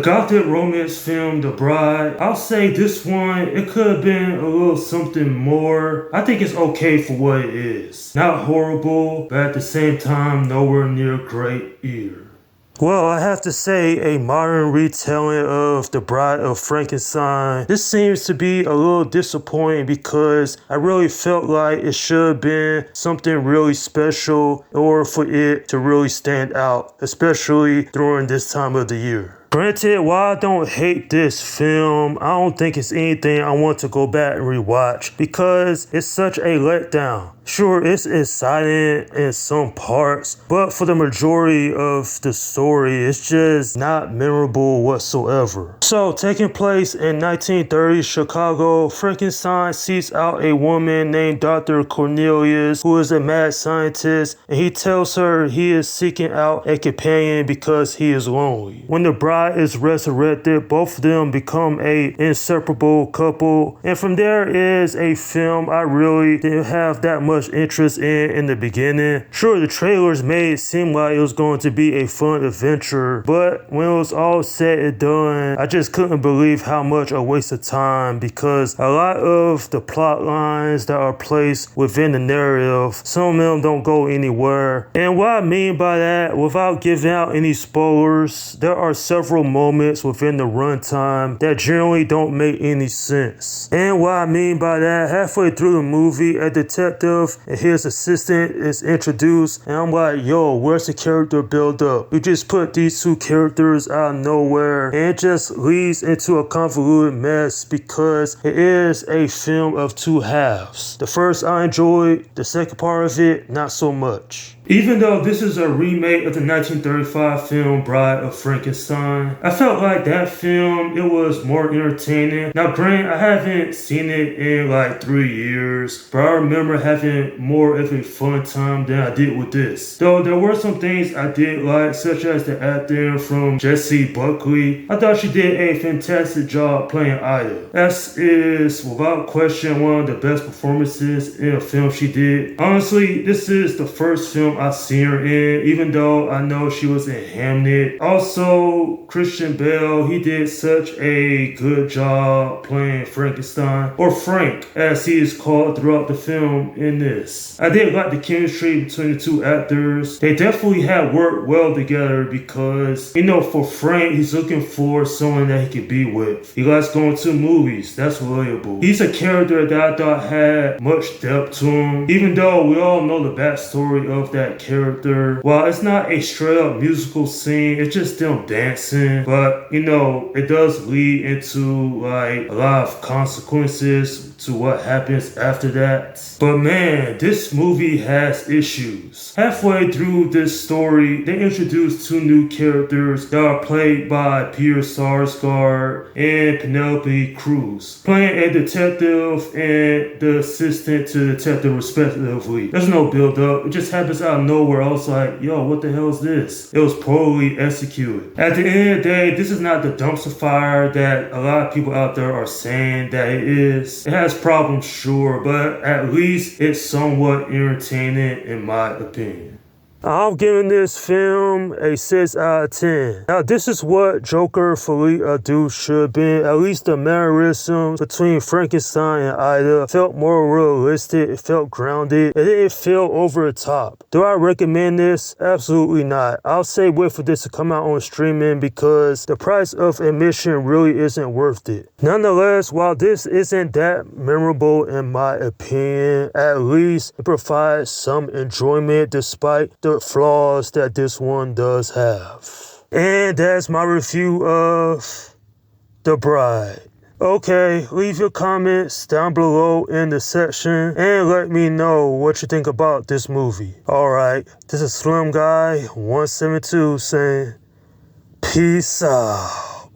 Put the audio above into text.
gothic romance film, The Bride, I'll say this one, it could have been a little something more. I think it's okay for what it is. Not horrible, but at the same time, nowhere near great either. Well, I have to say, a modern retelling of The Bride of Frankenstein, this seems to be a little disappointing because I really felt like it should have been something really special in order for it to really stand out, especially during this time of the year. Granted, while I don't hate this film, I don't think it's anything I want to go back and rewatch because it's such a letdown. Sure, it's exciting in some parts, but for the majority of the story, it's just not memorable whatsoever. So, taking place in 1930 Chicago, Frankenstein seeks out a woman named Dr. Cornelius, who is a mad scientist, and he tells her he is seeking out a companion because he is lonely. When the bride is resurrected, both of them become a inseparable couple, and from there is a film I really didn't have that much interest in the beginning. Sure, the trailers made it seem like it was going to be a fun adventure, but when it was all said and done, I just couldn't believe how much a waste of time because a lot of the plot lines that are placed within the narrative, some of them don't go anywhere. And what I mean by that, without giving out any spoilers, there are several moments within the runtime that generally don't make any sense. And what I mean by that, halfway through the movie, a detective and his assistant is introduced, and I'm like, yo, where's the character build up? You just put these two characters out of nowhere, and it just leads into a convoluted mess because it is a film of two halves. The first I enjoyed, the second part of it, not so much. Even though this is a remake of the 1935 film Bride of Frankenstein, I felt like that film, it was more entertaining. Now granted, I haven't seen it in like 3 years, but I remember having more of a fun time than I did with this. Though there were some things I did like, such as the acting from Jessie Buckley. I thought she did a fantastic job playing Ida. That is, without question, one of the best performances in a film she did. Honestly, this is the first film I've seen her in, even though I know she was in Hamnet. Also, Christian Bale, he did such a good job playing Frankenstein, or Frank, as he is called throughout the film in this. I did like the chemistry between the two actors. They definitely had worked well together because, you know, for Frank, he's looking for someone that he could be with. He likes going to movies. That's relatable. He's a character that I thought had much depth to him, even though we all know the backstory of that character. While it's not a straight up musical scene, it's just them dancing, but you know, it does lead into like a lot of consequences to what happens after that. But man, this movie has issues. Halfway through this story, they introduce two new characters that are played by Peter Sarsgaard and Penelope Cruz, playing a detective and the assistant to the detective respectively. There's no build up, it just happens out of nowhere. I was like, yo, what the hell is this? It was poorly executed. At the end of the day, this is not the dumpster fire that a lot of people out there are saying that it is. It has problems, sure, but at least it's somewhat entertaining in my opinion. I'm giving this film a 6 out of 10. Now, this is what Joker Folie à Deux should be. At least the mannerisms between Frankenstein and Ida felt more realistic. It felt grounded. It didn't feel over the top. Do I recommend this? Absolutely not. I'll say wait for this to come out on streaming because the price of admission really isn't worth it. Nonetheless, while this isn't that memorable in my opinion, at least it provides some enjoyment despite the flaws that this one does have. And that's my review of The Bride. Okay, leave your comments down below in the section and let me know what you think about this movie. Alright, this is Slim Guy 172 saying peace out.